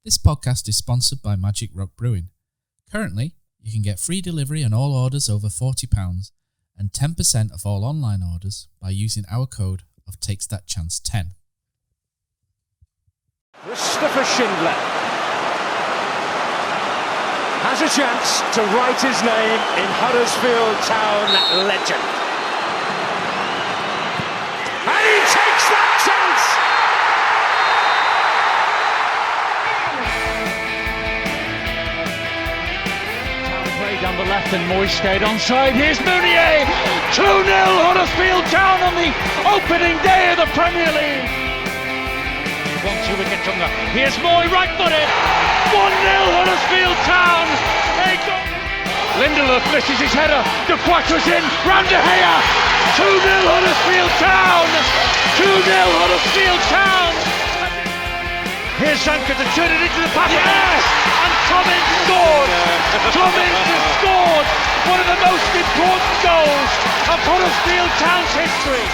This podcast is sponsored by Magic Rock Brewing. Currently, you can get free delivery on all orders over £40 and 10% of all online orders by using our code of TakesThatChance10. Christopher Schindler has a chance to write his name in Huddersfield Town legend. And he takes that chance! Brady down the left and Moy stayed onside. Here's Mounier! 2-0 Huddersfield Town on the opening day of the Premier League. 1-2 wicket Tunga. Here's Moy, right-footed. 1-0 Huddersfield Town. Lindelof misses his header. De Quattro's in. Round De Gea. 2-0 Huddersfield Town. 2-0 Huddersfield Town. Here's Zanka to turn it into the pass. Yes! And Tommins scored. Tommins has scored one of the most important goals of Huddersfield Town's history.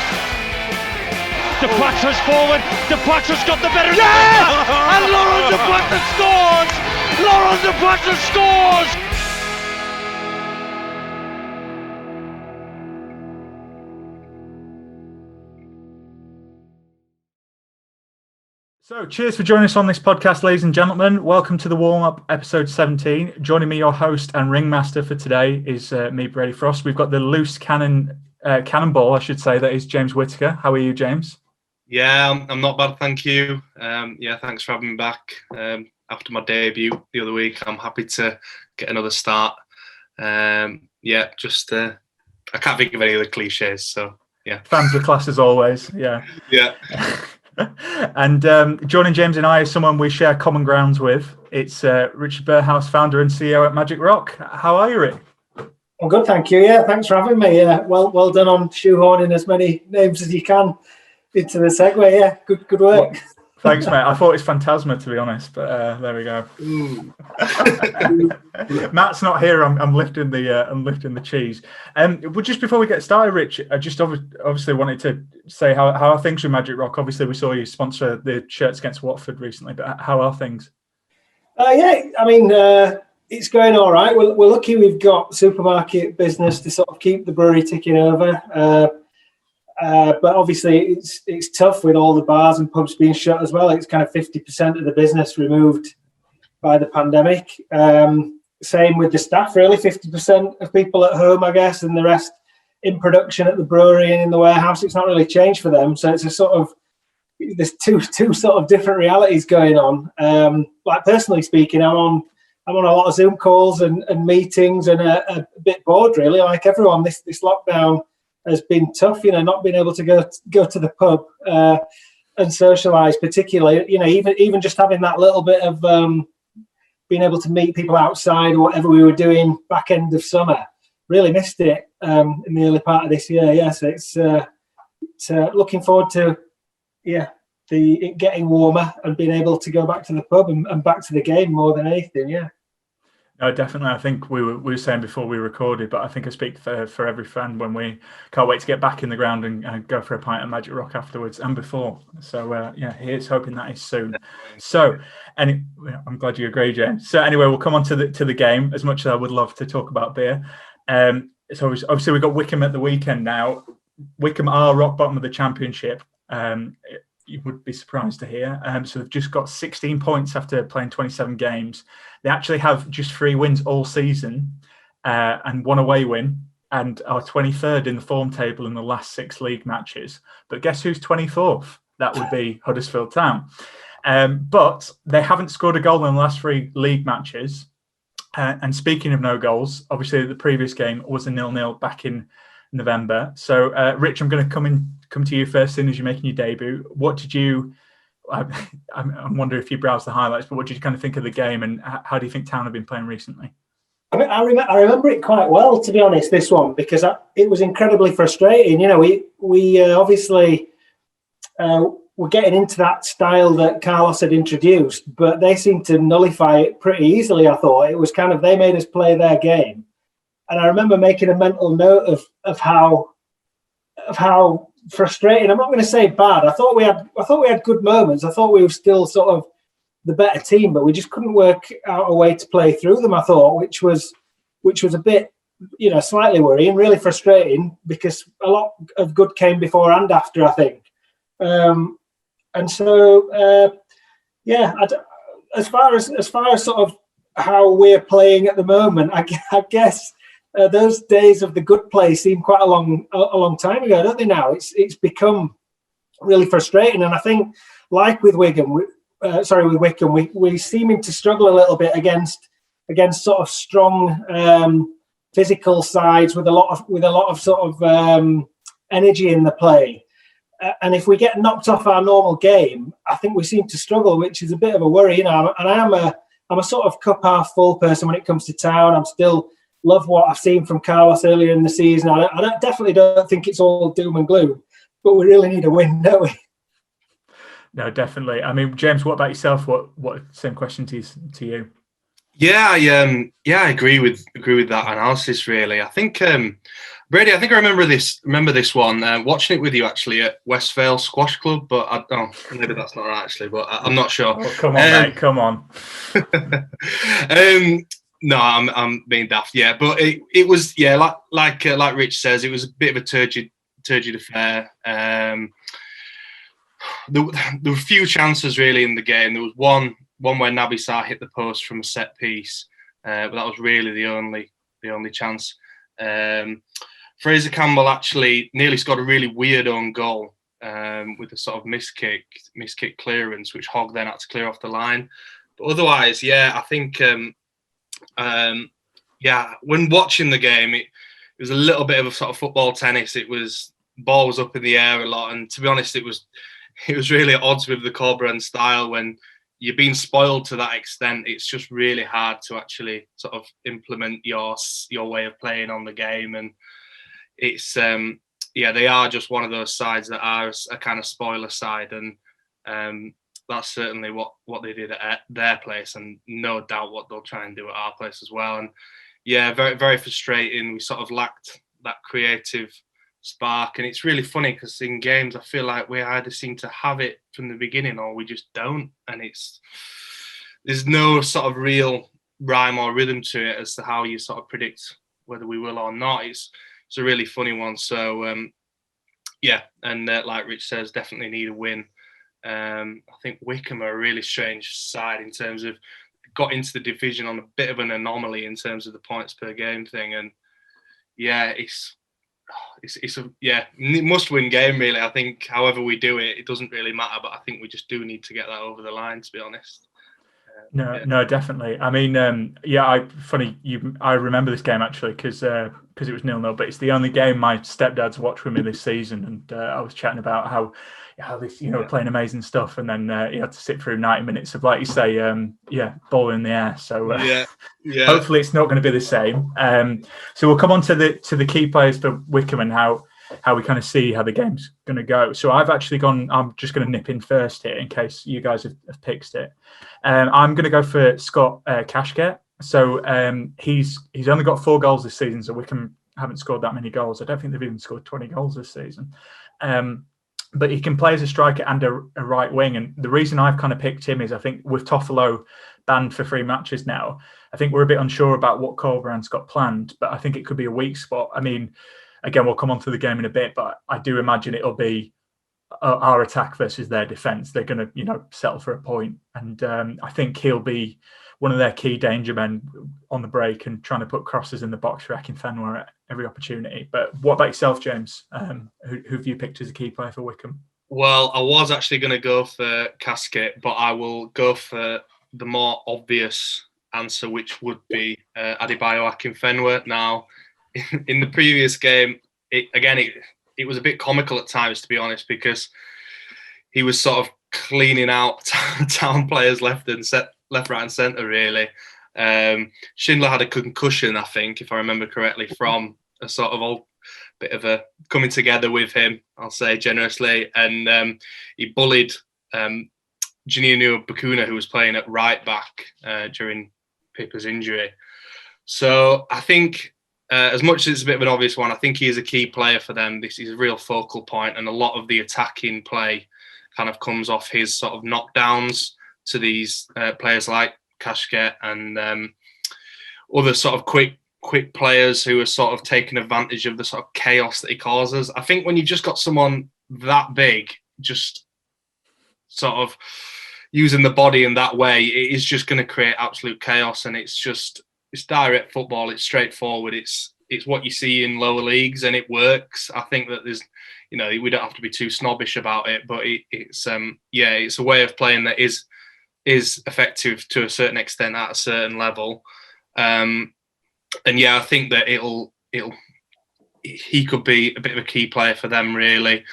De Quattro's forward. De Quattro's got the better. Yes! And Laurent De Quattro scores. Laurent De Quattro scores. So, cheers for joining us on this podcast, ladies and gentlemen. Welcome to the warm-up, episode 17. Joining me, your host and ringmaster for today is me, Brady Frost. We've got the loose cannonball, I should say, that is James Whittaker. How are you, James? Yeah, I'm not bad, thank you. Thanks for having me back. After my debut the other week, I'm happy to get another start. I can't think of any other cliches, so yeah. Fans of class as always, yeah. Yeah. And joining James and I is someone we share common grounds with. It's Richard Burhouse, founder and CEO at Magic Rock. How are you, Rick? I'm good, thank you. Yeah, thanks for having me. Well done on shoehorning as many names as you can into the segue. Yeah, good work. Well, thanks, mate. I thought it was Phantasma, to be honest, but there we go. Matt's not here. I'm lifting the cheese. But just before we get started, Rich, I just obviously wanted to say how are things with Magic Rock? Obviously, we saw you sponsor the shirts against Watford recently, but how are things? It's going all right. We're lucky we've got supermarket business to sort of keep the brewery ticking over. But obviously, it's tough with all the bars and pubs being shut as well. It's kind of 50% of the business removed by the pandemic. Same with the staff, really. 50% of people at home, I guess, and the rest in production at the brewery and in the warehouse. It's not really changed for them. So it's a sort of, there's two sort of different realities going on. Like personally speaking, I'm on a lot of Zoom calls and meetings and a bit bored, really. Like everyone, this lockdown has been tough, not being able to go to the pub and socialise, particularly, even just having that little bit of being able to meet people outside or whatever we were doing back end of summer. Really missed it in the early part of this year. Yeah, so it's looking forward to it getting warmer and being able to go back to the pub and back to the game more than anything. Yeah. No, definitely. I think we were saying before we recorded, but I think I speak for every fan when we can't wait to get back in the ground and go for a pint at Magic Rock afterwards and before. So, here's hoping that is soon. So, I'm glad you agree, James. So, anyway, we'll come on to the game, as much as I would love to talk about beer. So, obviously, we've got Wycombe at the weekend now. Wycombe are rock bottom of the Championship. You would be surprised to hear. So they've just got 16 points after playing 27 games. They actually have just 3 wins all season and 1 away win, and are 23rd in the form table in the last 6 league matches. But guess who's 24th? That would be Huddersfield Town. But they haven't scored a goal in the last 3 league matches. And speaking of no goals, obviously the previous game was a 0-0 back in November. So, Rich, I'm going to come to you first, soon as you're making your debut. What did you? I'm wondering if you browsed the highlights, but what did you kind of think of the game, and how do you think Town have been playing recently? I remember it quite well, to be honest. This one, because it was incredibly frustrating. We obviously were getting into that style that Carlos had introduced, but they seemed to nullify it pretty easily. I thought it was kind of, they made us play their game. And I remember making a mental note of how frustrating. I'm not going to say bad. I thought we had good moments. I thought we were still sort of the better team, but we just couldn't work out a way to play through them, I thought, which was a bit, slightly worrying, really frustrating, because a lot of good came before and after, I think. And so, as far as sort of how we're playing at the moment, I guess those days of the good play seem quite a long time ago, don't they? Now it's become really frustrating, and I think, like with Wycombe, we're seeming to struggle a little bit against sort of strong physical sides with a lot of sort of energy in the play. And if we get knocked off our normal game, I think we seem to struggle, which is a bit of a worry, And I'm a sort of cup half full person when it comes to Town. I'm still love what I've seen from Carlos earlier in the season. I definitely don't think it's all doom and gloom, but we really need a win, don't we? No, definitely. I mean, James, what about yourself? What same question to you? Yeah, I agree with that analysis. Really, I think Brady. I think I remember this one. Watching it with you actually at Westvale Squash Club, but maybe that's not right actually. But I'm not sure. Oh, come on, mate, come on. No, I'm being daft. Yeah, but it was like Rich says, it was a bit of a turgid affair. There were a few chances really in the game. There was one where Naby Sarr hit the post from a set piece, but that was really the only chance. Fraser Campbell actually nearly scored a really weird own goal with a sort of miskick clearance, which Hogg then had to clear off the line. But otherwise, I think when watching the game, it was a little bit of a sort of football tennis. It was ball was up in the air a lot, and to be honest, it was really at odds with the Corberan style. When you're being spoiled to that extent, it's just really hard to actually sort of implement your way of playing on the game. And it's they are just one of those sides that are a kind of spoiler side, and that's certainly what they did at their place, and no doubt what they'll try and do at our place as well. And very, very frustrating. We sort of lacked that creative spark, and it's really funny because in games I feel like we either seem to have it from the beginning or we just don't, and there's no sort of real rhyme or rhythm to it as to how you sort of predict whether we will or not. It's a really funny one. So and like Rich says, definitely need a win. I think Wycombe are a really strange side in terms of got into the division on a bit of an anomaly in terms of the points per game thing, and it's a must-win game really. I think however we do it, it doesn't really matter, but I think we just do need to get that over the line, to be honest. No, definitely. I mean, I remember this game actually because it was 0-0, but it's the only game my stepdad's watched with me this season, and I was chatting about how this, playing amazing stuff, and then he had to sit through 90 minutes of, like you say, ball in the air. So hopefully it's not going to be the same. So we'll come on to the key players for Wycombe and how we kind of see how the game's going to go. So I've actually gone. I'm just going to nip in first here in case you guys have picked it. I'm going to go for Scott Kashket. So he's only got 4 goals this season. So Wycombe haven't scored that many goals. I don't think they've even scored 20 goals this season. But he can play as a striker and a right wing. And the reason I've kind of picked him is I think with Toffolo banned for 3 matches now, I think we're a bit unsure about what Corberan's got planned, but I think it could be a weak spot. I mean, again, we'll come on to the game in a bit, but I do imagine it'll be our attack versus their defence. They're going to, settle for a point. And I think he'll be one of their key danger men on the break and trying to put crosses in the box for Akinfenwa at every opportunity. But what about yourself, James? Who have you picked as a key player for Wycombe? Well, I was actually going to go for Casket, but I will go for the more obvious answer, which would be Adebayo Akinfenwa. Now, in the previous game, it was a bit comical at times, to be honest, because he was sort of cleaning out Town players left, right, and centre. Really, Schindler had a concussion, I think, if I remember correctly, from a sort of bit of a coming together with him, I'll say generously, and he bullied Janinu Bakuna, who was playing at right back during Pippa's injury. So I think, as much as it's a bit of an obvious one, I think he is a key player for them. This is a real focal point, and a lot of the attacking play kind of comes off his sort of knockdowns to these players like Kashket and other sort of quick players who are sort of taking advantage of the sort of chaos that he causes. I think when you've just got someone that big, just sort of using the body in that way, it is just going to create absolute chaos. And it's direct football. It's straightforward. It's what you see in lower leagues, and it works. I think that there's, we don't have to be too snobbish about it, but it's a way of playing that is effective to a certain extent at a certain level. And yeah, I think that he could be a bit of a key player for them, really.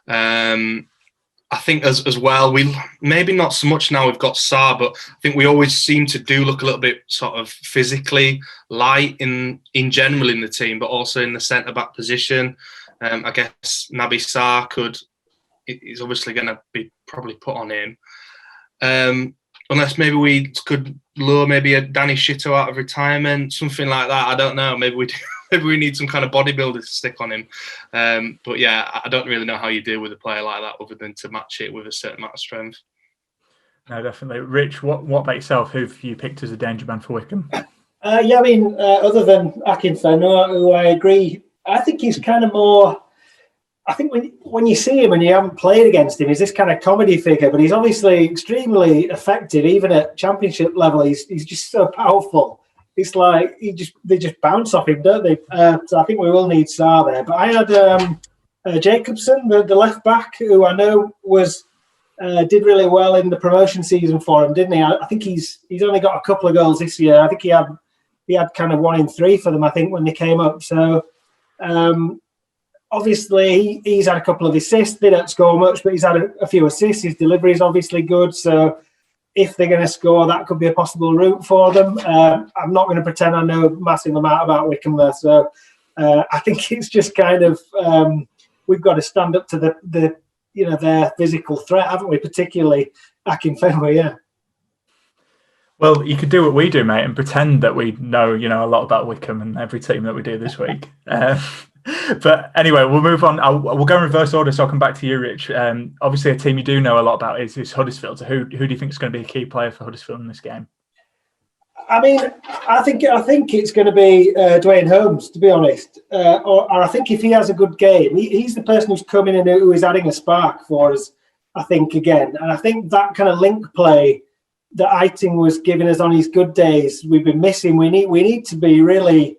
I think as well, we maybe not so much now we've got Sarr, but I think we always seem to do look a little bit sort of physically light in general in the team, but also in the centre-back position. I guess Naby Sarr is obviously going to be probably put on him. Unless maybe we could lure maybe a Danny Shito out of retirement, something like that. I don't know. Maybe we need some kind of bodybuilder to stick on him. But yeah, I don't really know how you deal with a player like that other than to match it with a certain amount of strength. No, definitely. Rich, what about yourself? Who have you picked as a danger man for Wycombe? Other than Akinfenwa, who I agree, I think he's kind of more... I think when you see him and you haven't played against him, he's this kind of comedy figure, but he's obviously extremely effective, even at championship level. He's just so powerful. It's like they just bounce off him, don't they? So I think we will need Sarr there. But I had Jacobson, the left back, who I know did really well in the promotion season for him, didn't he? I think he's only got a couple of goals this year. I think he had kind of 1 in 3 for them, I think, when they came up. So obviously he's had a couple of assists. They don't score much, but he's had a few assists. His delivery is obviously good. So if they're going to score, that could be a possible route for them. I'm not going to pretend I know a massive amount about Wycombe there. So I think it's just kind of we've got to stand up to their physical threat, haven't we? Particularly Akinfenwa, yeah. Well, you could do what we do, mate, and pretend that we know, a lot about Wycombe and every team that we do this week. But anyway, we'll move on. We'll go in reverse order, so I'll come back to you, Rich. Obviously, a team you do know a lot about is Huddersfield. So who do you think is going to be a key player for Huddersfield in this game? I think it's going to be Dwayne Holmes, to be honest. Or I think if he has a good game, he's the person who's coming in who is adding a spark for us, I think, again. And I think that kind of link play that Eiting was giving us on his good days, we've been missing. We need to be really...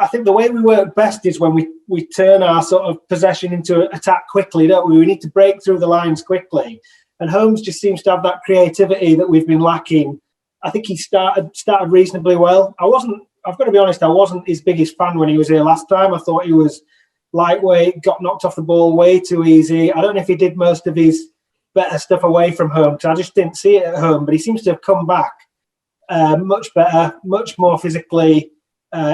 I think the way we work best is when we turn our sort of possession into attack quickly, don't we? We need to break through the lines quickly. And Holmes just seems to have that creativity that we've been lacking. I think he started reasonably well. I've got to be honest, I wasn't his biggest fan when he was here last time. I thought he was lightweight, got knocked off the ball way too easy. I don't know if he did most of his better stuff away from home, because I just didn't see it at home. But he seems to have come back much better, much more physically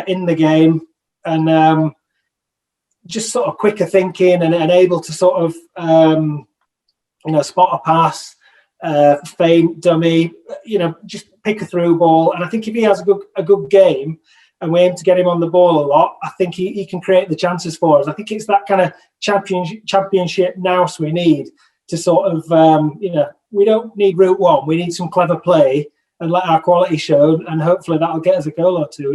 in the game, and just sort of quicker thinking and able to sort of spot a pass, feint, dummy, just pick a through ball. And I think if he has a good game and we aim to get him on the ball a lot, I think he can create the chances for us. I think it's that kind of championship nous we need to sort of we don't need route one, we need some clever play and let our quality show, and hopefully that'll get us a goal or two.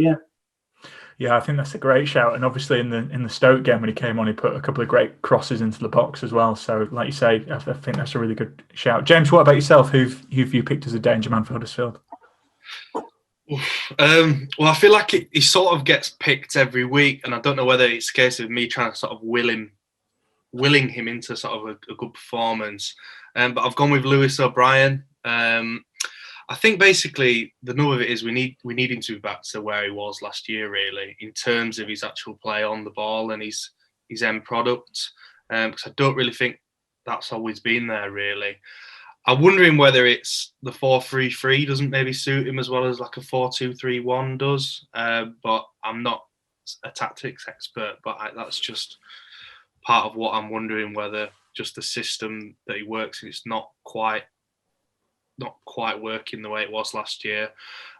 Yeah, I think that's a great shout. And obviously in the Stoke game when he came on, he put a couple of great crosses into the box as well. So like you say, I think that's a really good shout. James, what about yourself? Who've you picked as a danger man for Huddersfield? Well, I feel like he sort of gets picked every week, and I don't know whether it's a case of me trying to sort of willing him into sort of a good performance. But I've gone with Lewis O'Brien. I think basically the nub of it is we need him to be back to where he was last year, really, in terms of his actual play on the ball and his end product. Because I don't really think that's always been there, really. I'm wondering whether it's the 4-3-3 doesn't maybe suit him as well as like a 4-2-3-1 does. But I'm not a tactics expert, but that's just part of what I'm wondering, whether just the system that he works in, it's not quite working the way it was last year.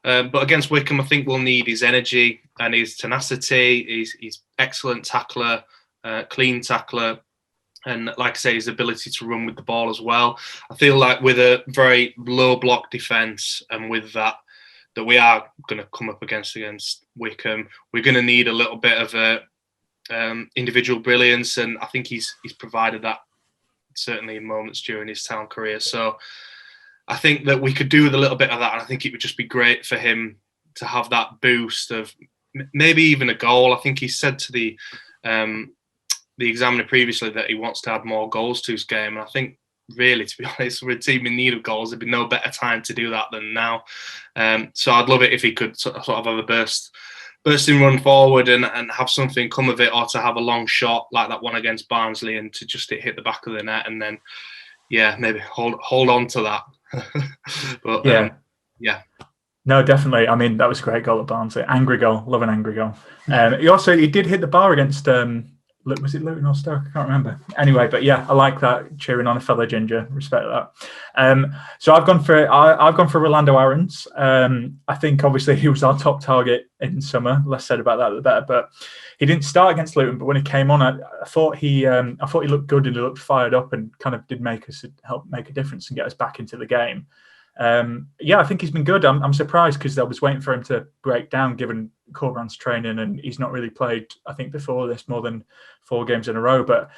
But against Wycombe, I think we'll need his energy and his tenacity. He's excellent tackler, clean tackler. And like I say, his ability to run with the ball as well. I feel like with a very low block defence, and with that we are going to come up against Wycombe, we're going to need a little bit of a individual brilliance, and I think he's provided that certainly in moments during his Town career. So I think that we could do with a little bit of that, and I think it would just be great for him to have that boost of maybe even a goal. I think he said to the Examiner previously that he wants to add more goals to his game, and I think really, to be honest, we're a team in need of goals. There'd be no better time to do that than now. So I'd love it if he could sort of have a bursting run forward and have something come of it, or to have a long shot like that one against Barnsley and to just hit the back of the net, and then maybe hold on to that. But yeah. No, definitely. I mean, that was a great goal at Barnsley. Angry goal. Love an angry goal. He did hit the bar against was it Luton or Stoke? I can't remember. Anyway, but yeah, I like that, cheering on a fellow ginger. Respect that. So I've gone for Rolando Aarons. I think obviously he was our top target in summer. Less said about that, the better. But he didn't start against Luton. But when he came on, I thought he looked good and he looked fired up and kind of did help make a difference and get us back into the game. I think he's been good. I'm surprised because I was waiting for him to break down given Corberan's training, and he's not really played, I think, before this more than 4 games in a row. But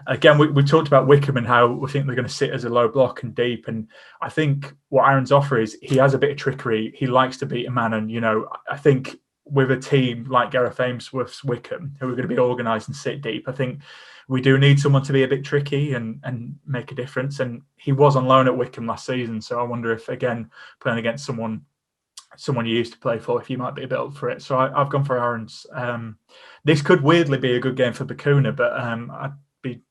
again, we talked about Wycombe and how we think they're going to sit as a low block and deep. And I think what Aaron's offer is he has a bit of trickery. He likes to beat a man. And, I think with a team like Gareth Ainsworth's Wycombe, who are going to be organised and sit deep, I think we do need someone to be a bit tricky and make a difference. And he was on loan at Wycombe last season. So I wonder if, again, playing against someone you used to play for, if you might be a bit up for it. So I've gone for Aaron's. This could weirdly be a good game for Bacuna, but I'd be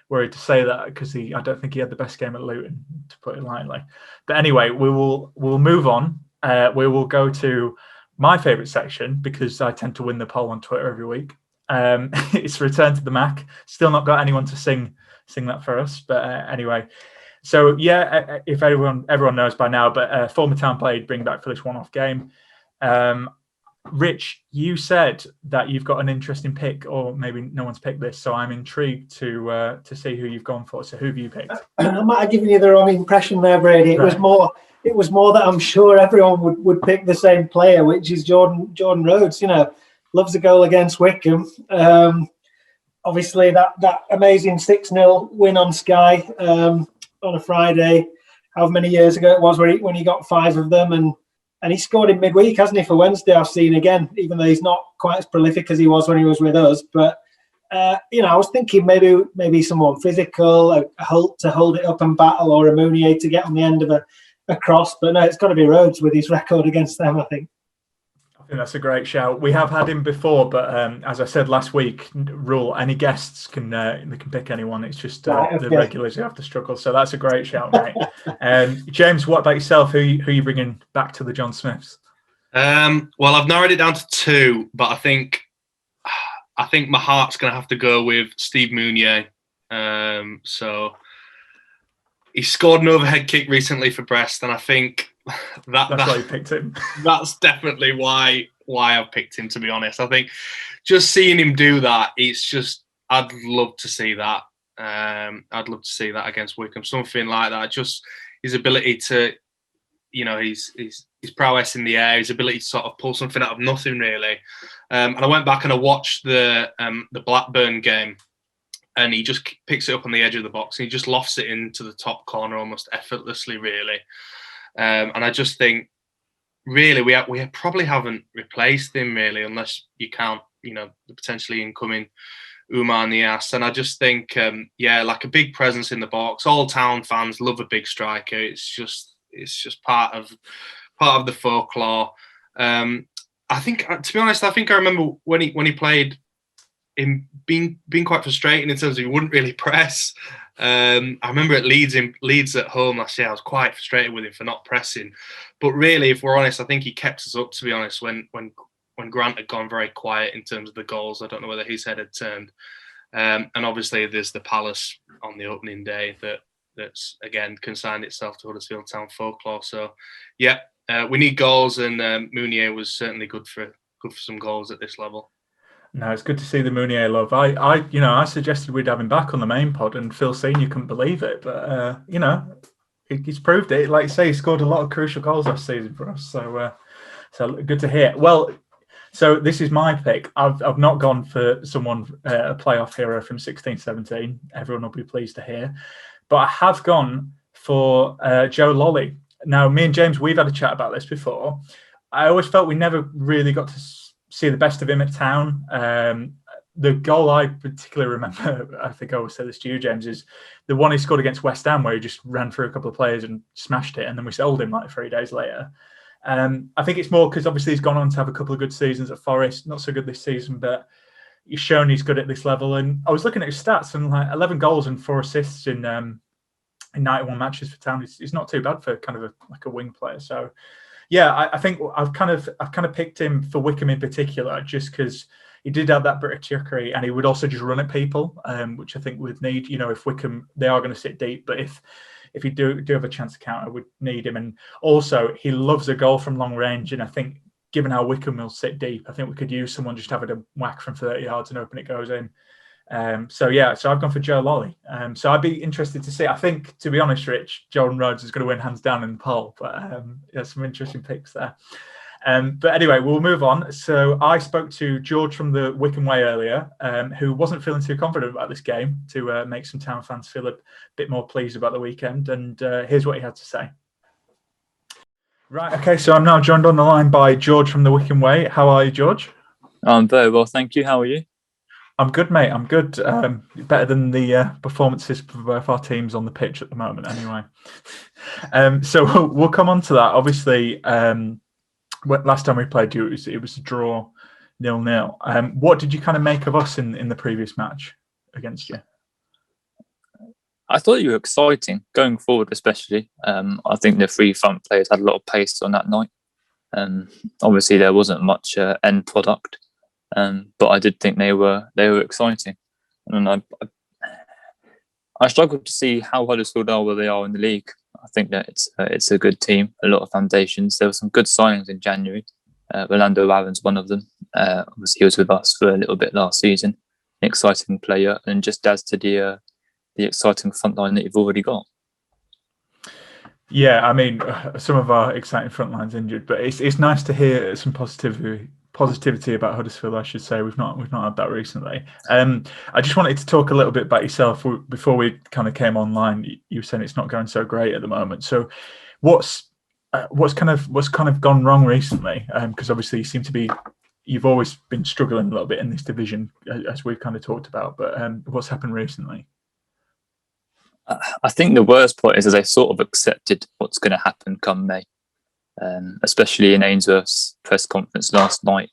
worried to say that because I don't think he had the best game at Luton, to put it lightly. But anyway, we'll move on. We will go to my favourite section because I tend to win the poll on Twitter every week. It's Return to the Mac. Still not got anyone to sing that for us, but anyway. So if everyone knows by now, but former Town played bring back for this one-off game. Rich, you said that you've got an interesting pick, or maybe no one's picked this, so I'm intrigued to see who you've gone for. So who have you picked? I might have given you the wrong impression there, Brady. It was more that I'm sure everyone would pick the same player, which is Jordan Rhodes. Loves a goal against Wycombe. Obviously, that amazing 6-0 win on Sky on a Friday, however many years ago it was, when he got 5 of them, and he scored in midweek, hasn't he, for Wednesday? I've seen again, even though he's not quite as prolific as he was when he was with us. But I was thinking maybe someone physical, a Holt to hold it up and battle, or a Mounier to get on the end of a cross. But no, it's got to be Rhodes with his record against them, I think. I think that's a great shout. We have had him before, but as I said last week, any guests can pick anyone. It's just the regulars who have to struggle. So that's a great shout, mate. James, what about yourself? Who you bringing back to the John Smiths? Well, I've narrowed it down to 2, but I think my heart's going to have to go with Steve Mounier. So he scored an overhead kick recently for Brest, and I think that's why you picked him. That's definitely why I've picked him, to be honest. I think just seeing him do that, it's just, I'd love to see that. I'd love to see that against Wycombe, something like that. Just his ability to, his prowess in the air, his ability to sort of pull something out of nothing, really. And I went back and I watched the Blackburn game, and he just picks it up on the edge of the box and he just lofts it into the top corner almost effortlessly, really. And I just think, really, we probably haven't replaced him, really, unless you count, the potentially incoming Oumar Niasse. And I just think, like a big presence in the box. All Town fans love a big striker. It's just part of the folklore. I think, to be honest, I remember when he played, him being quite frustrating in terms of he wouldn't really press. I remember at Leeds at home last year, I was quite frustrated with him for not pressing. But really, if we're honest, I think he kept us up, to be honest, when Grant had gone very quiet in terms of the goals. I don't know whether his head had turned. And obviously there's the Palace on the opening day that's again consigned itself to Huddersfield Town folklore. So we need goals, and Mounier was certainly good for some goals at this level. No, it's good to see the Mounier love. I suggested we'd have him back on the main pod, and Phil Senior couldn't believe it, but he's proved it. Like you say, he scored a lot of crucial goals last season for us, so good to hear. Well, so this is my pick. I've not gone for someone a playoff hero from 16-17. Everyone will be pleased to hear, but I have gone for Joe Lolly. Now, me and James, we've had a chat about this before. I always felt we never really got to see the best of him at Town. The goal I particularly remember, I think I always said this to you, James, is the one he scored against West Ham, where he just ran through a couple of players and smashed it, and then we sold him like 3 days later. I think it's more because obviously he's gone on to have a couple of good seasons at Forest, not so good this season, but he's shown he's good at this level. And I was looking at his stats, and like 11 goals and 4 assists in 91 matches for Town. It's not too bad for kind of a wing player. So yeah, I think I've kind of picked him for Wycombe in particular, just because he did have that British trickery, and he would also just run at people, which I think we'd need. If Wycombe, they are going to sit deep, but if you do have a chance to counter, we'd need him. And also, he loves a goal from long range, and I think given how Wycombe will sit deep, I think we could use someone just having a whack from 30 yards and hoping it goes in. So I've gone for Joe Lolly. So I'd be interested to see. I think, to be honest, Rich, Jordan Rhodes is going to win hands down in the poll, but there's some interesting picks there. But anyway, we'll move on. So I spoke to George from the Wycombe Way earlier, who wasn't feeling too confident about this game, to make some Town fans feel a bit more pleased about the weekend. And here's what he had to say. Right, okay, so I'm now joined on the line by George from the Wycombe Way. How are you, George? I'm very well, thank you. How are you? I'm good, mate. I'm good. Better than the performances for both our teams on the pitch at the moment, anyway. So we'll come on to that. Obviously, last time we played you, it was a draw 0-0. What did you kind of make of us in the previous match against you? I thought you were exciting going forward, especially. I think the 3 front players had a lot of pace on that night. Obviously, there wasn't much end product. But I did think they were exciting, and I struggled to see how Huddersfield are where they are in the league. I think that it's a good team, a lot of foundations. There were some good signings in January. Rolando Aaron's one of them. Obviously, he was with us for a little bit last season. An exciting player, and just adds to the exciting front line that you've already got. Yeah, I mean, some of our exciting front lines injured, but it's nice to hear some positivity about Huddersfield, I should say. We've not had that recently. I just wanted to talk a little bit about yourself before we kind of came online. You were saying it's not going so great at the moment. So, what's kind of gone wrong recently? Because obviously you've always been struggling a little bit in this division, as we've kind of talked about. But what's happened recently? I think the worst part is that they sort of accepted what's going to happen come May. Especially in Ainsworth's press conference last night,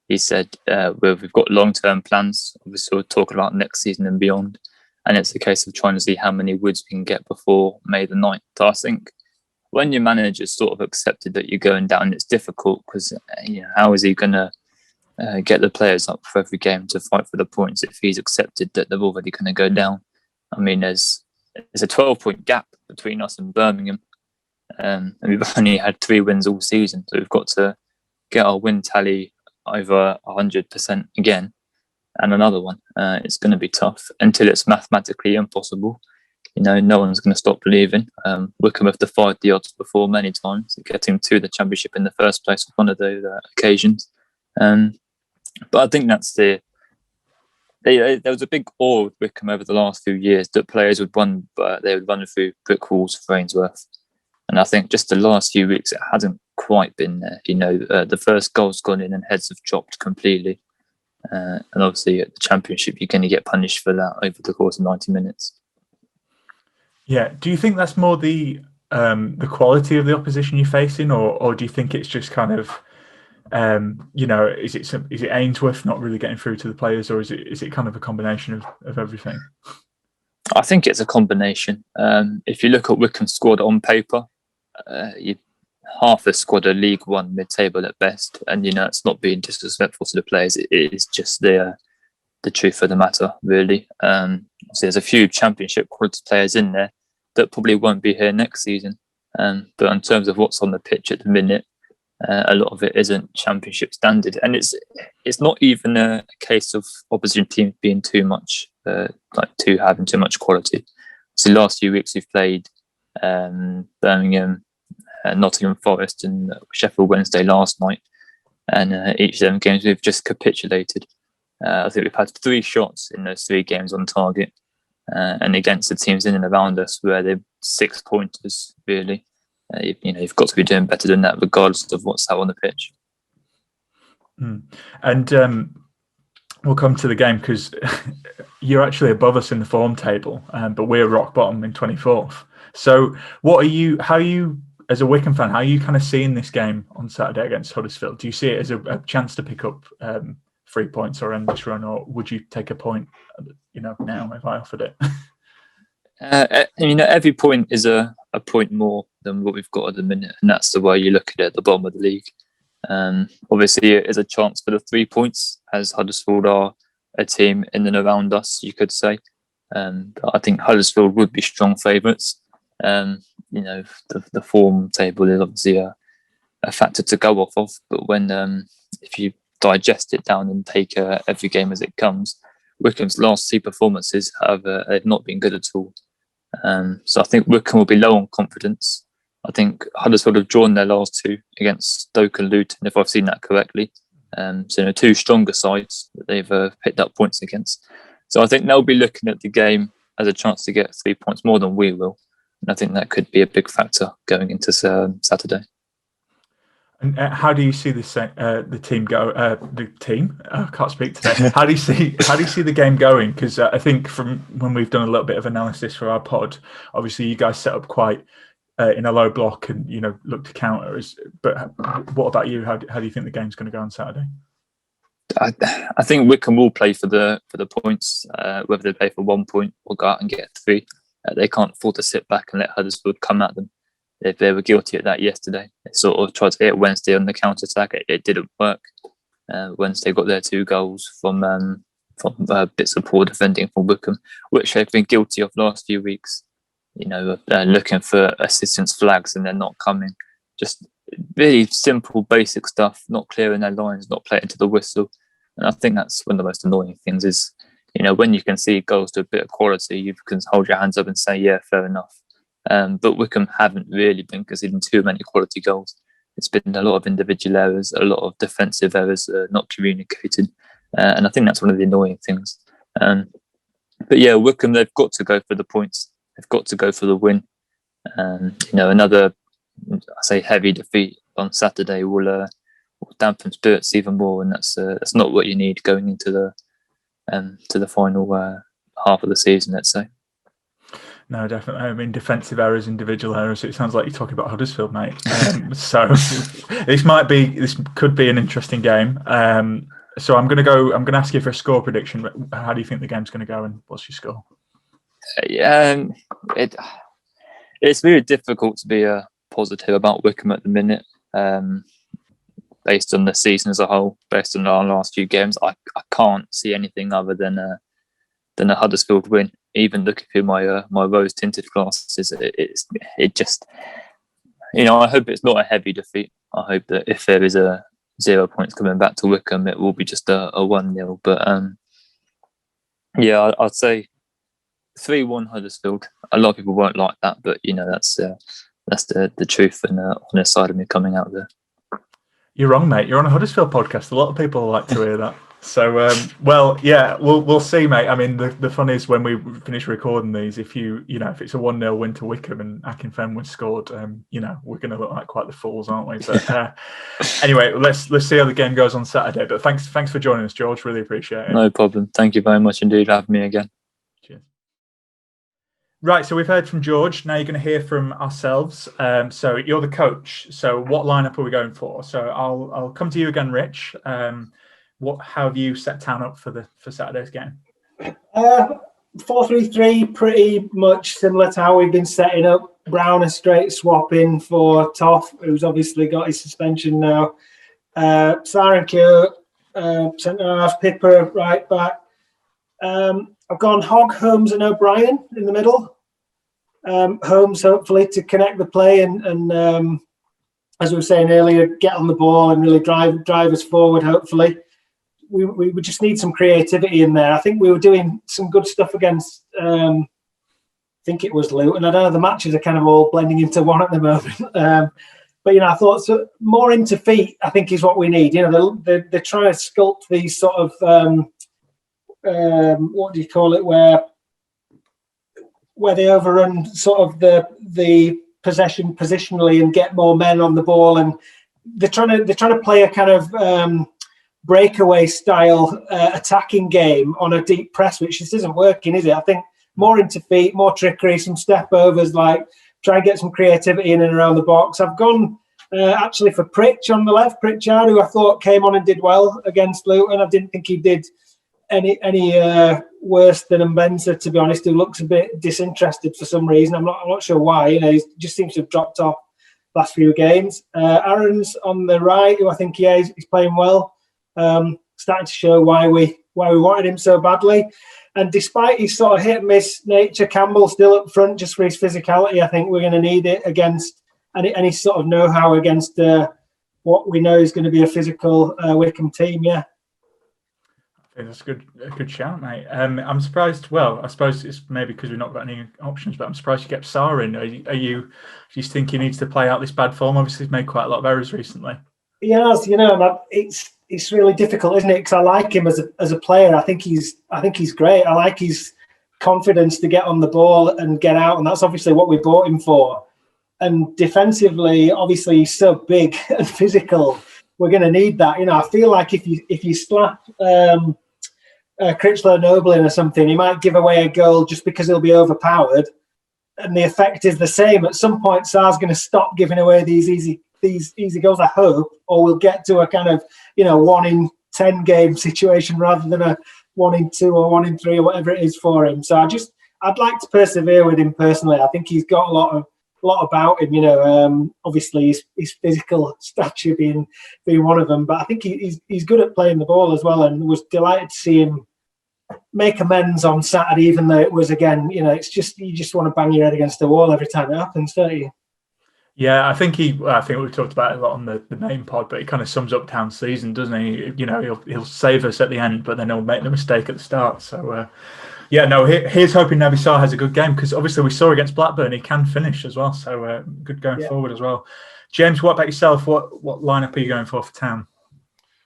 he said, we've got long-term plans. Obviously, we're talking about next season and beyond. And it's a case of trying to see how many woods we can get before May the 9th. So I think when your manager's sort of accepted that you're going down, it's difficult because how is he going to get the players up for every game to fight for the points if he's accepted that they're already going to go down? I mean, there's a 12-point gap between us and Birmingham. And we've only had 3 wins all season, so we've got to get our win tally over 100% again, and another one. It's going to be tough until it's mathematically impossible. No one's going to stop believing. Wycombe have defied the odds before many times, getting to the Championship in the first place was one of those occasions. But I think that's there was a big awe with Wycombe over the last few years that players would run through brick walls for Ainsworth. And I think just the last few weeks, it hasn't quite been there. The first goal's gone in and heads have chopped completely. And obviously at the Championship, you're going to get punished for that over the course of 90 minutes. Yeah. Do you think that's more the quality of the opposition you're facing, or do you think it's just kind of, is it Ainsworth not really getting through to the players, or is it kind of a combination of everything? I think it's a combination. If you look at Wycombe's squad on paper, half the squad are League One mid-table at best, and it's not being disrespectful to the players. It is just the truth of the matter, really. So there's a few Championship quality players in there that probably won't be here next season. But in terms of what's on the pitch at the minute, A lot of it isn't championship standard, and it's not even a case of opposition teams being having too much quality. So last few weeks we've played Birmingham, Nottingham Forest, and Sheffield Wednesday last night, and each of them games we've just capitulated. I think we've had 3 shots in those 3 games on target, and against the teams in and around us where they're 6 pointers really. You've got to be doing better than that, regardless of what's out on the pitch. And we'll come to the game because you're actually above us in the form table, but we're rock bottom in 24th. So, how are you as a Wycombe fan? How are you kind of seeing this game on Saturday against Huddersfield? Do you see it as a chance to pick up 3 points or end this run, or would you take a point? Now if I offered it. Every point is a point more than what we've got at the minute, and that's the way you look at it at the bottom of the league. Obviously, it is a chance for the 3 points, as Huddersfield are a team in and around us, you could say. But I think Huddersfield would be strong favourites. The form table is obviously a factor to go off of, but if you digest it down and take every game as it comes, Wycombe's last 2 performances have not been good at all. So I think Wycombe will be low on confidence. I think Huddersfield have drawn their last 2 against Stoke and Luton, if I've seen that correctly. So 2 stronger sides that they've picked up points against. So I think they'll be looking at the game as a chance to get 3 points more than we will. And I think that could be a big factor going into Saturday. And how do you see the team go? The team? I can't speak today. How do you see the game going? Because I think from when we've done a little bit of analysis for our pod, obviously you guys set up quite in a low block and look to counter. But what about you? How do you think the game's going to go on Saturday? I think Wycombe will play for the points, whether they play for 1 point or go out and get 3. They can't afford to sit back and let Huddersfield come at them. They were guilty of that yesterday. They sort of tried to hit Wednesday on the counter-attack. It didn't work. Wednesday got their 2 goals from bits of poor defending from Wycombe, which they've been guilty of last few weeks. Looking for assistance flags and they're not coming. Just really simple, basic stuff, not clearing their lines, not playing to the whistle. And I think that's one of the most annoying things is, when you can see goals to a bit of quality, you can hold your hands up and say, yeah, fair enough. But Wycombe haven't really been conceding too many quality goals. It's been a lot of individual errors, a lot of defensive errors, not communicated. And I think that's one of the annoying things. But yeah, Wycombe, they've got to go for the points. They've got to go for the win. Another, I say, heavy defeat on Saturday will dampen spirits even more, and that's not what you need going into the final half of the season, let's say. No, definitely. I mean, defensive errors, individual errors. It sounds like you're talking about Huddersfield, mate. So this could be an interesting game. So I'm going to ask you for a score prediction. How do you think the game's going to go, and what's your score? It's really difficult to be positive about Wycombe at the minute. Based on the season as a whole, based on our last few games, I can't see anything other than a Huddersfield win. Even looking through my rose-tinted glasses, it just, I hope it's not a heavy defeat. I hope that if there is a 0 points coming back to Wycombe, it will be just a 1-0. But I'd say 3-1 Huddersfield. A lot of people won't like that, but that's the truth and honest side of me coming out there. You're wrong, mate. You're on a Huddersfield podcast. A lot of people like to hear that. So, we'll see, mate. I mean, the fun is when we finish recording these, if if it's a 1-0 win to Wycombe and Akinfenwa scored, we're going to look like quite the fools, aren't we? But anyway, let's see how the game goes on Saturday. But thanks for joining us, George. Really appreciate it. No problem. Thank you very much indeed for having me again. Cheers. Right, so we've heard from George. Now you're going to hear from ourselves. So you're the coach. So what lineup are we going for? So I'll come to you again, Rich. How have you set town up for Saturday's game? 4-3-3, pretty much similar to how we've been setting up. Brown a straight swap in for Toff, who's obviously got his suspension now. Sarenkier, centre half, Pipper right back. I've gone Hogg, Holmes, and O'Brien in the middle. Holmes hopefully to connect the play and as we were saying earlier, get on the ball and really drive us forward, hopefully. We just need some creativity in there. I think we were doing some good stuff against, I think it was Luton. I don't know, the matches are kind of all blending into one at the moment. But, I thought more into feet, I think, is what we need. They're trying to sculpt these sort of, what do you call it, where they overrun sort of the possession positionally and get more men on the ball. And they're trying to play a kind of breakaway style attacking game on a deep press, which just isn't working, is it? I think more into feet, more trickery, some step overs, like try and get some creativity in and around the box. I've gone actually for Pritch on the left, Pritchard, who I thought came on and did well against Luton. I didn't think he did any worse than Mbenza, to be honest, who looks a bit disinterested for some reason. I'm not sure why. He just seems to have dropped off last few games. Aaron's on the right, who I think he's playing well. Starting to show why we wanted him so badly. And despite his sort of hit and miss nature, Campbell still up front just for his physicality. I think we're going to need it against any sort of know-how against what we know is going to be a physical Wycombe team. Yeah. I think that's a good shout, mate. I'm surprised. Well, I suppose it's maybe because we've not got any options, but I'm surprised you kept Sarr in. Are you just think he needs to play out this bad form? Obviously, he's made quite a lot of errors recently. Yeah, it's really difficult, isn't it? Because I like him as a player. I think he's great. I like his confidence to get on the ball and get out, and that's obviously what we bought him for. And defensively, obviously, he's so big and physical. We're going to need that. I feel like if you slap Critchlow Noble in or something, he might give away a goal just because he'll be overpowered, and the effect is the same. At some point, Sarr's going to stop giving away these easy goals, I hope, or we'll get to a kind of 1 in 10 game situation rather than a 1 in 2 or 1 in 3 or whatever it is for him. So I'd like to persevere with him personally. I think he's got a lot about him. Obviously his physical stature being one of them, but I think he's good at playing the ball as well, and was delighted to see him make amends on Saturday, even though it was, again, it's just, you just want to bang your head against the wall every time it happens, don't you? Yeah, I think we've talked about it a lot on the main pod, but he kind of sums up Town's season, doesn't he? He'll save us at the end, but then he'll make the mistake at the start. So, here's hoping Naby Sarr has a good game, because obviously we saw against Blackburn he can finish as well. So good going forward as well. James, what about yourself? What lineup are you going for Town?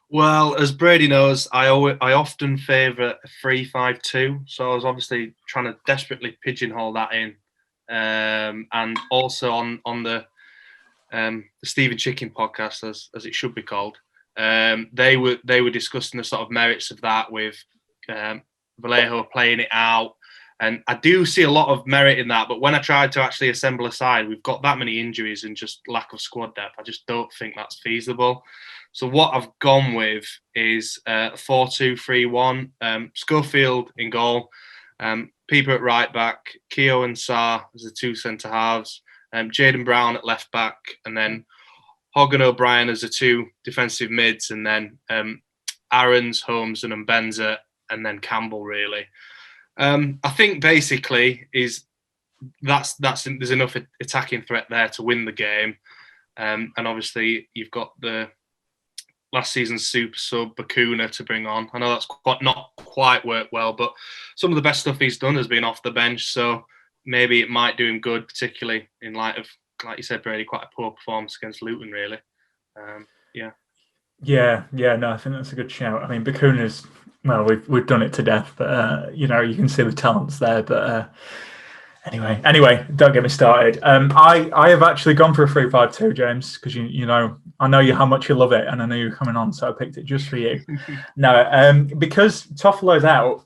Well, as Brady knows, I often favour a 3-5-2. So I was obviously trying to desperately pigeonhole that in, and also on the Stephen Chicken podcast, as it should be called, they were discussing the sort of merits of that with Vallejo playing it out, and I do see a lot of merit in that. But when I tried to actually assemble a side, we've got that many injuries and just lack of squad depth. I just don't think that's feasible. So what I've gone with is 4-2-3-1. Schofield in goal, Pieper at right back, Keogh and Sarr as the two centre halves, Jaden Brown at left back, and then Hogg and O'Brien as the two defensive mids, and then Aarons, Holmes and Mbenza, and then Campbell, really. I think basically there's enough attacking threat there to win the game. And obviously you've got the last season's super sub Bakuna to bring on. I know that's not quite worked well, but some of the best stuff he's done has been off the bench. So maybe it might do him good, particularly in light of, like you said, Brady, quite a poor performance against Luton, really. Yeah, no, I think that's a good shout. I mean, Bakuna's, well, we've done it to death, but you can see the talents there. But anyway, don't get me started. I have actually gone for a 3-5-2, James, because I know how much you love it, and I know you're coming on, so I picked it just for you. No, because Toffolo's out,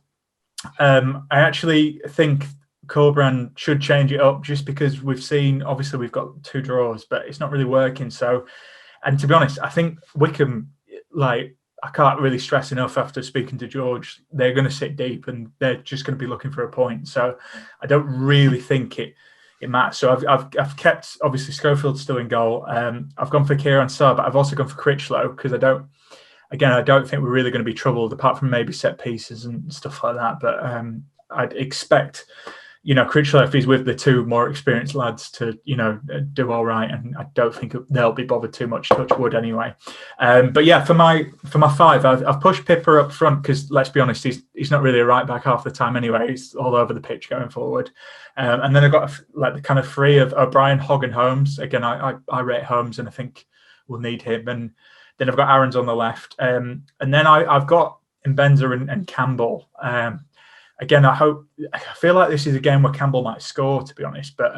I actually think Corberan should change it up, just because we've seen, obviously we've got 2 draws, but it's not really working. So, and to be honest, I think Wycombe, I can't really stress enough after speaking to George, they're going to sit deep and they're just going to be looking for a point. So I don't really think it matters. So I've kept, obviously, Schofield still in goal. I've gone for Kieran Sarr, but I've also gone for Critchlow, because I don't think we're really going to be troubled, apart from maybe set pieces and stuff like that. But I'd expect Critchlow is with the two more experienced lads to, do all right, and I don't think they'll be bothered too much, touch wood anyway. But yeah, for my 5, I've pushed Pippa up front because, let's be honest, he's not really a right back half the time anyway. He's all over the pitch going forward. And then I've got the kind of 3 of O'Brien, Hogg and Holmes. Again, I rate Holmes, and I think we'll need him. And then I've got Aaron's on the left. And then I've got Mbenza and Campbell. Again, I feel like this is a game where Campbell might score, to be honest. But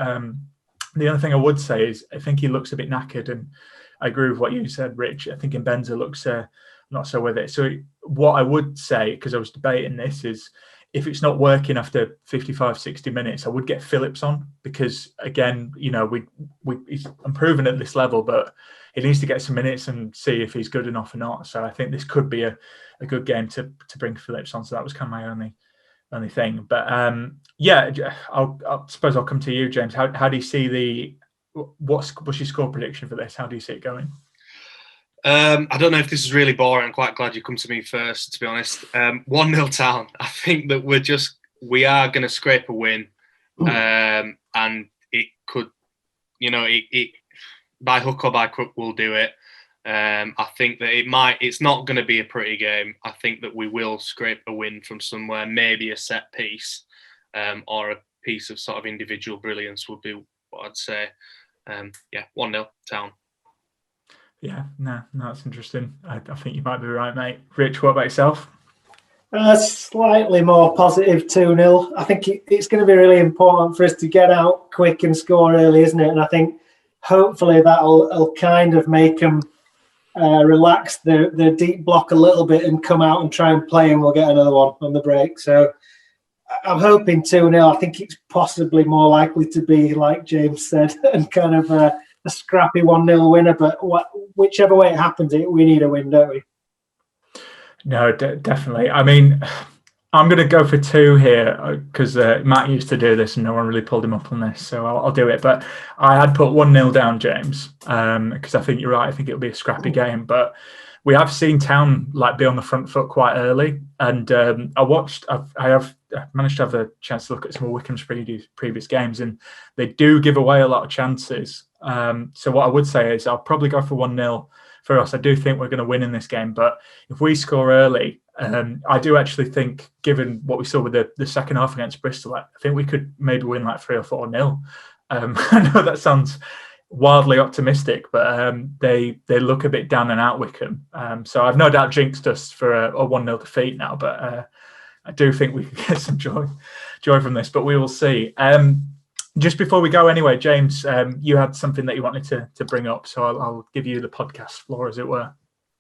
the other thing I would say is I think he looks a bit knackered, and I agree with what you said, Rich. I think Mbenza looks not so with it. So what I would say, because I was debating this, is if it's not working after 55, 60 minutes, I would get Phillips on, because, again, he's improving at this level, but he needs to get some minutes and see if he's good enough or not. So I think this could be a good game to bring Phillips on. So that was kind of my only thing. But I suppose I'll come to you, James. How do you see what's your score prediction for this? How do you see it going? I don't know if this is really boring. I'm quite glad you come to me first, to be honest. 1-0 Town. I think that we are going to scrape a win, and it could, it by hook or by crook we'll do it. I think that it's not going to be a pretty game. I think that we will scrape a win from somewhere, maybe a set piece, or a piece of sort of individual brilliance would be what I'd say. 1-0 Town. Yeah, no, that's interesting. I think you might be right, mate. Rich, what about yourself? Slightly more positive 2-0. I think it's going to be really important for us to get out quick and score early, isn't it? And I think hopefully that'll kind of make them relax the deep block a little bit and come out and try and play, and we'll get another one on the break. So I'm hoping 2-0. I think it's possibly more likely to be, like James said, and kind of a scrappy 1-0 winner. But whichever way it happens, we need a win, don't we? No, definitely. I mean, I'm going to go for 2 here because Matt used to do this and no one really pulled him up on this, so I'll do it. But I had put 1-0 down, James, because I think you're right. I think it'll be a scrappy game, but we have seen Town be on the front foot quite early, and I have managed to have a chance to look at some of Wycombe's previous games, and they do give away a lot of chances. So what I would say is I'll probably go for 1-0 for us. I do think we're going to win in this game, but if we score early, I do actually think, given what we saw with the second half against Bristol, I think we could maybe win 3 or 4-0. I know that sounds wildly optimistic, but they look a bit down and out, Wycombe. So I've no doubt jinxed us for a 1-0 defeat now, but I do think we can get some joy from this, but we will see. Just before we go anyway, James, you had something that you wanted to bring up, so I'll give you the podcast floor, as it were.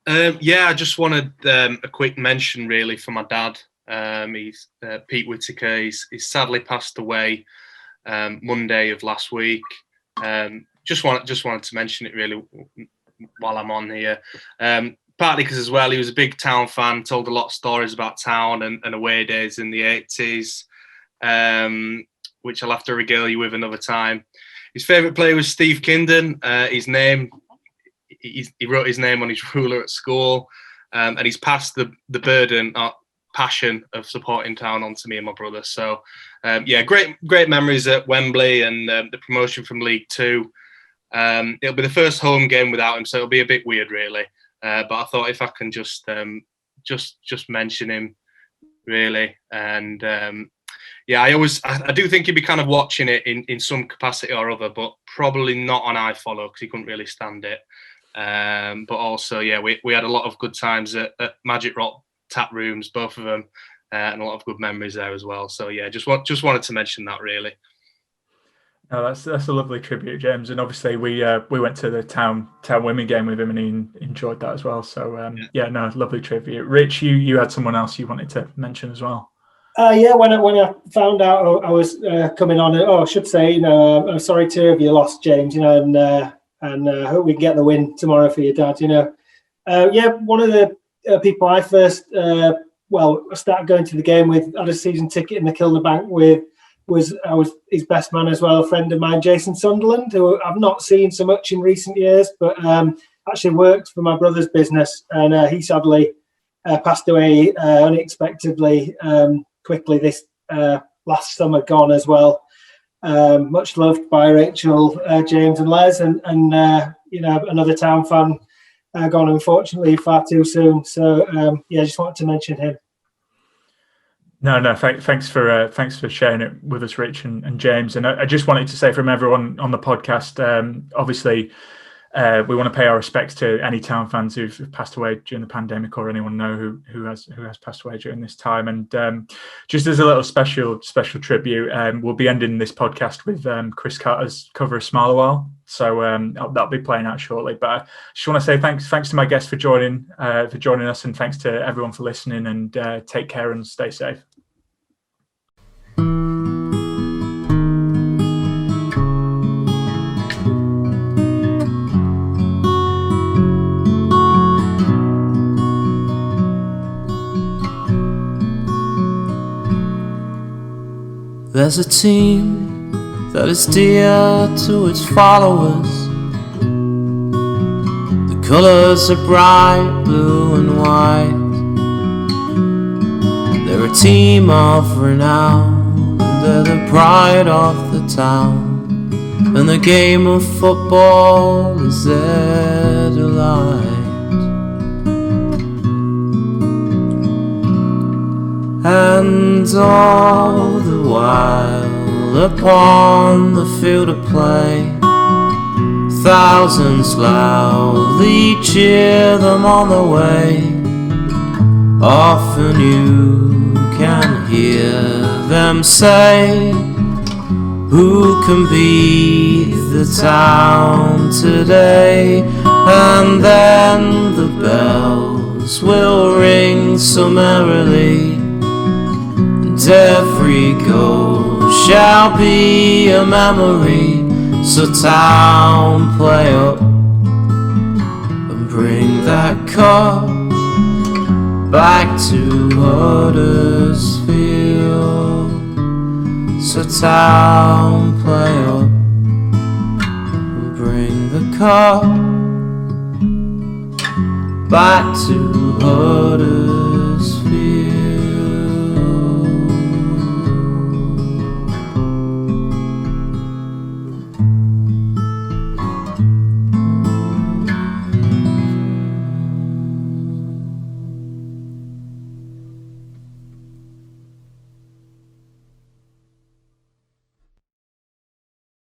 I just wanted a quick mention, really, for my dad. He's Pete Whittaker. He's sadly passed away Monday of last week. Just wanted to mention it, really, while I'm on here. Partly because, as well, he was a big Town fan, told a lot of stories about Town and away days in the 80s. Which I'll have to regale you with another time. His favourite player was Steve Kindon. He wrote his name on his ruler at school, and he's passed the burden, passion of supporting Town onto me and my brother. So, great memories at Wembley and the promotion from League Two. It'll be the first home game without him, so it'll be a bit weird, really. But I thought if I can just mention him, really, and. I do think he'd be kind of watching it in some capacity or other, but probably not on iFollow because he couldn't really stand it. But also, we had a lot of good times at Magic Rock tap rooms, both of them, and a lot of good memories there as well. So just wanted to mention that, really. No, that's a lovely tribute, James. And obviously we went to the town women game with him, and he enjoyed that as well. So lovely tribute. Rich, you had someone else you wanted to mention as well. When I found out I was coming on, I should say, I'm sorry to have you lost, James, and I hope we can get the win tomorrow for your dad, one of the people I first, started going to the game with, had a season ticket in the Kilderbank with, was his best man as well, a friend of mine, Jason Sunderland, who I've not seen so much in recent years, but actually worked for my brother's business, and he sadly passed away unexpectedly quickly this last summer gone as well. Much loved by Rachel, James and Les, and another Town fan gone unfortunately far too soon. So just wanted to mention him. No. Thanks for sharing it with us, Rich and James. And I just wanted to say from everyone on the podcast, obviously, we want to pay our respects to any Town fans who've passed away during the pandemic, or anyone know who has passed away during this time. And just as a little special tribute, we'll be ending this podcast with Chris Carter's cover of Smile a While. So that'll be playing out shortly. But I just want to say thanks to my guests for joining us, and thanks to everyone for listening. And take care and stay safe. There's a team that is dear to its followers. The colours are bright blue and white. They're a team of renown, they're the pride of the town, and the game of football is their delight. And all the while upon the field of play, thousands loudly cheer them on the way. Often you can hear them say, who can beat the town today? And then the bells will ring so merrily, and every goal shall be a memory. So Town, play up and bring that cup back to Huddersfield. So Town, play up and bring the cup back to Huddersfield.